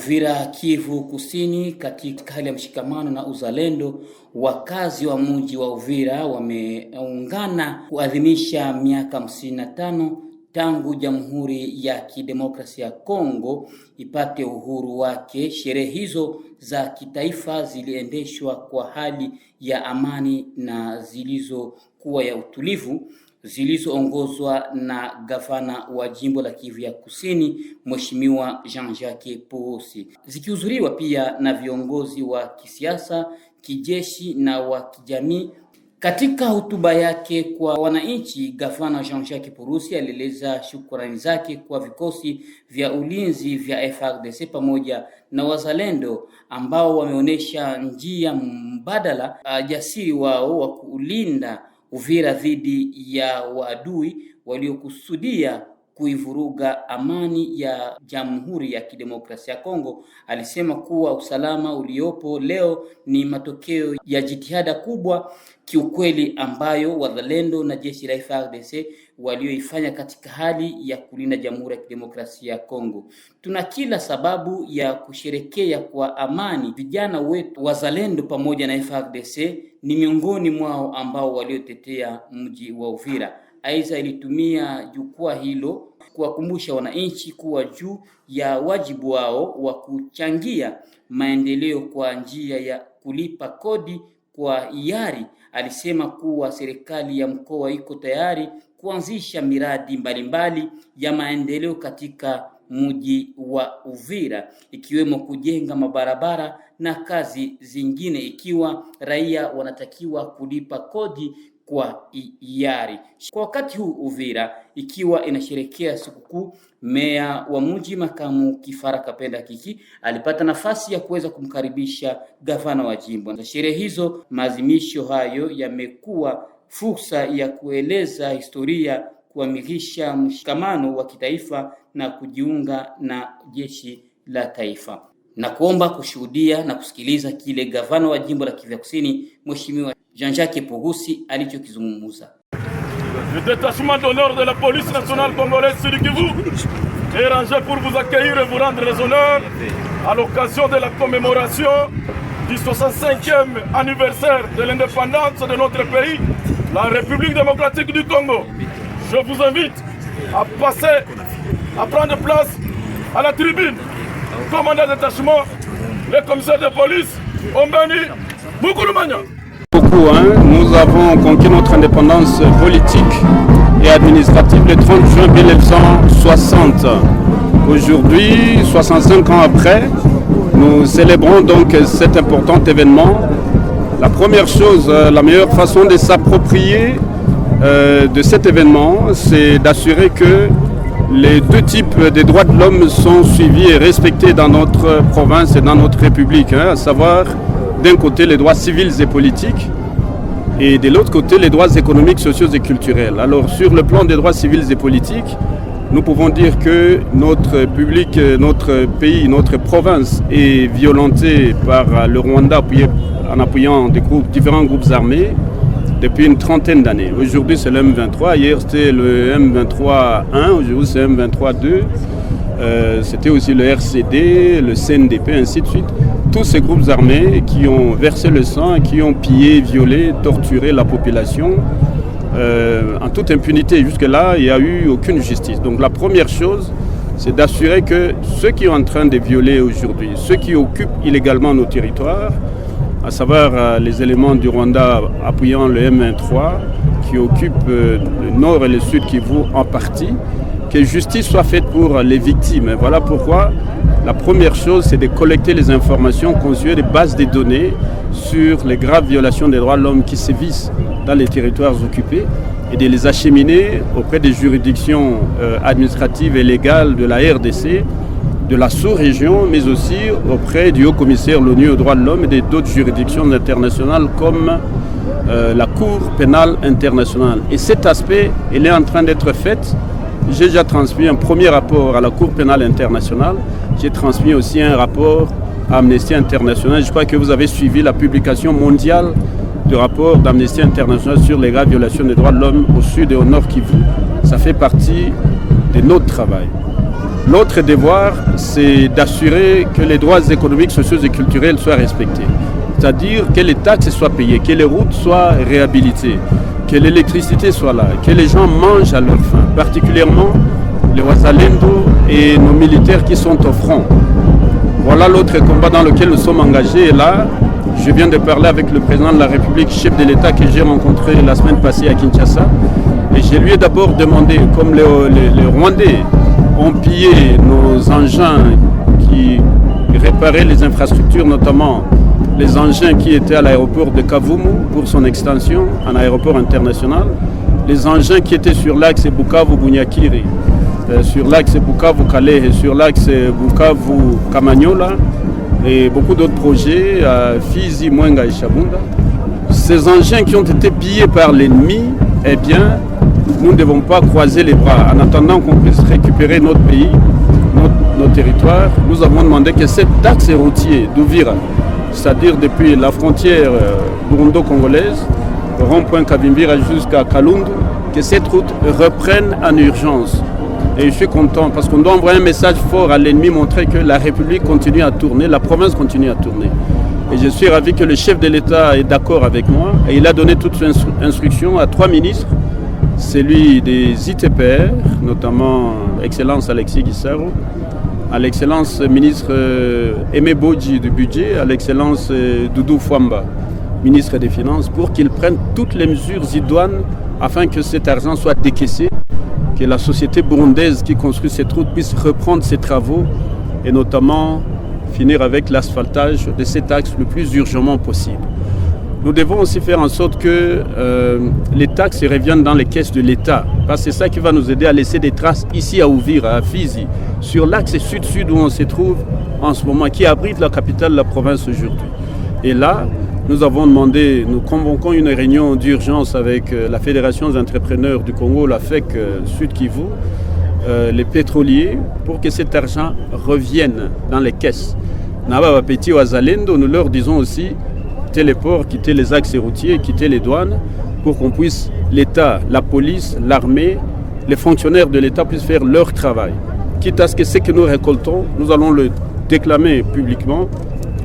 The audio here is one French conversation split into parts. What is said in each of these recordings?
Uvira, Kivu Kusini, katika hali ya mshikamano na uzalendo, wakazi wa mji wa Uvira wameungana kuadhimisha miaka 55 tangu Jamhuri ya Kidemokrasia ya Kongo ipate uhuru wake. Sherehe hizo za kitaifa ziliendeshwa kwa hali ya amani na zilizokuwa ya utulivu, zilizoongozwa na gavana wa jimbo la Kivu ya Kusini, Mheshimiwa Jean-Jacques Purusi, zikihudhuriwa pia na viongozi wa kisiasa, kijeshi na wa kijamii. Katika hotuba yake kwa wananchi, gavana Jean-Jacques Purusi alieleza shukrani zake kwa vikosi vya ulinzi vya FARDC pamoja na wazalendo ambao wameonyesha njia mbadala jasiri wao wa kulinda Uvira dhidi ya waadui waliokusudia kuivuruga amani ya Jamhuri ya Kidemokrasia ya Kongo. Alisema kuwa usalama uliopo leo ni matokeo ya jitihada kubwa kiukweli ambayo wazalendo na jeshi la FARDC walioifanya katika hali ya kulinda Jamhuri ya Kidemokrasia ya Kongo. Tuna kila sababu ya kusherekea kwa amani. Vijana wetu wazalendo pamoja na FARDC ni miongoni mwao ambao waliotetea mji wa Uvira. Aidha, ilitumia jukwaa hilo kuwakumbusha wananchi kuwa juu ya wajibu wao wa kuchangia maendeleo kwa njia ya kulipa kodi kwa hiari. Alisema kuwa serikali ya mkoa iko tayari kuanzisha miradi mbalimbali ya maendeleo katika mji wa Uvira, ikiwemo kujenga mabarabara na kazi zingine, ikiwa raia wanatakiwa kulipa kodi kwa hiari. Kwa wakati huu Uvira ikiwa inasherehekea sikukuu, meya wa mji makamu Kifara Kapenda Kiki alipata nafasi ya kuweza kumkaribisha gavana wa jimbo. Sherehe hizo, maazimisho hayo yamekuwa fursa ya kueleza historia, kuamirisha mshikamano wa kitaifa na kujiunga na jeshi la taifa, na kuomba kushuhudia na kusikiliza kile gavana wa jimbo la Kivu Kusini Mheshimiwa Jean-Jacques Purusi alichokizungumza. Le détachement d'honneur de la police nationale congolaise Sud Kivu est rangé pour vous accueillir et vous rendre les honneurs à l'occasion de la commémoration du 65e anniversaire de l'indépendance de notre pays, la République démocratique du Congo. Je vous invite à passer, à prendre place à la tribune. Commandant de détachement, les commissaires de police, Ombani, Moukoulumania. Nous avons conquis notre indépendance politique et administrative le 30 juin 1960. Aujourd'hui, 65 ans après, nous célébrons donc cet important événement. La première chose, la meilleure façon de s'approprier de cet événement, c'est d'assurer que les deux types des droits de l'homme sont suivis et respectés dans notre province et dans notre république, à savoir d'un côté les droits civils et politiques et de l'autre côté les droits économiques, sociaux et culturels. Alors sur le plan des droits civils et politiques, nous pouvons dire que notre public, notre pays, notre province est violentée par le Rwanda en appuyant différents groupes armés depuis une trentaine d'années. Aujourd'hui c'est le M23, hier c'était le M23-1, aujourd'hui c'est le M23-2, c'était aussi le RCD, le CNDP, ainsi de suite. Tous ces groupes armés qui ont versé le sang, qui ont pillé, violé, torturé la population en toute impunité. Jusque-là, il n'y a eu aucune justice. Donc la première chose, c'est d'assurer que ceux qui sont en train de violer aujourd'hui, ceux qui occupent illégalement nos territoires, à savoir les éléments du Rwanda appuyant le M23, qui occupent le nord et le sud Kivu en partie, que justice soit faite pour les victimes. Et voilà pourquoi la première chose, c'est de collecter les informations, constituer des bases de données sur les graves violations des droits de l'homme qui sévissent dans les territoires occupés et de les acheminer auprès des juridictions administratives et légales de la RDC, de la sous-région, mais aussi auprès du haut-commissaire l'ONU aux droits de l'homme et d'autres juridictions internationales comme la Cour pénale internationale. Et cet aspect, il est en train d'être fait. J'ai déjà transmis un premier rapport à la Cour pénale internationale. J'ai transmis aussi un rapport à Amnesty International. Je crois que vous avez suivi la publication mondiale du rapport d'Amnesty International sur les graves violations des droits de l'homme au sud et au nord Kivu. Ça fait partie de notre travail. L'autre devoir, c'est d'assurer que les droits économiques, sociaux et culturels soient respectés. C'est-à-dire que les taxes soient payées, que les routes soient réhabilitées, que l'électricité soit là, que les gens mangent à leur faim, particulièrement les Wazalendo et nos militaires qui sont au front. Voilà l'autre combat dans lequel nous sommes engagés. Et là, je viens de parler avec le président de la République, chef de l'État que j'ai rencontré la semaine passée à Kinshasa. Et je lui ai d'abord demandé, comme les Rwandais ont pillé nos engins qui réparaient les infrastructures, notamment les engins qui étaient à l'aéroport de Kavumu pour son extension en aéroport international, les engins qui étaient sur l'axe Bukavu-Bunyakiri, sur l'axe Bukavu-Calais et sur l'axe Bukavu-Kamanyola et beaucoup d'autres projets à Fizi, Mwenga et Chabunda. Ces engins qui ont été pillés par l'ennemi, eh bien, nous ne devons pas croiser les bras. En attendant qu'on puisse récupérer notre pays, nos territoires, nous avons demandé que cette axe routier d'Ouvira, c'est-à-dire depuis la frontière burundo-congolaise, rond-point Kavimbira jusqu'à Kalundu, que cette route reprenne en urgence. Et je suis content parce qu'on doit envoyer un message fort à l'ennemi, montrer que la République continue à tourner, la province continue à tourner. Et je suis ravi que le chef de l'État est d'accord avec moi. Et il a donné toutes ses instructions à 3 ministres, celui des ITPR, notamment Excellence Alexis Guissaro, à l'Excellence ministre Aimé Bodji du budget, à l'Excellence Doudou Fwamba, ministre des Finances, pour qu'ils prennent toutes les mesures idoines afin que cet argent soit décaissé, que la société burundaise qui construit cette route puisse reprendre ses travaux et notamment finir avec l'asphaltage de cet axe le plus urgemment possible. Nous devons aussi faire en sorte que les taxes reviennent dans les caisses de l'État, parce que c'est ça qui va nous aider à laisser des traces ici à Uvira, à Fizi, sur l'axe sud-sud où on se trouve en ce moment, qui abrite la capitale de la province aujourd'hui. Et là, nous avons demandé, nous convoquons une réunion d'urgence avec la Fédération des entrepreneurs du Congo, la FEC Sud Kivu, les pétroliers, pour que cet argent revienne dans les caisses. Naba Petit Wazalendo, nous leur disons aussi, quitter les ports, quitter les axes routiers, quitter les douanes, pour qu'on puisse, l'État, la police, l'armée, les fonctionnaires de l'État puissent faire leur travail. Quitte à ce que ce que nous récoltons, nous allons le déclamer publiquement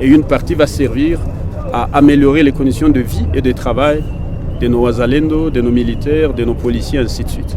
et une partie va servir à améliorer les conditions de vie et de travail de nos Wazalendo, de nos militaires, de nos policiers, ainsi de suite.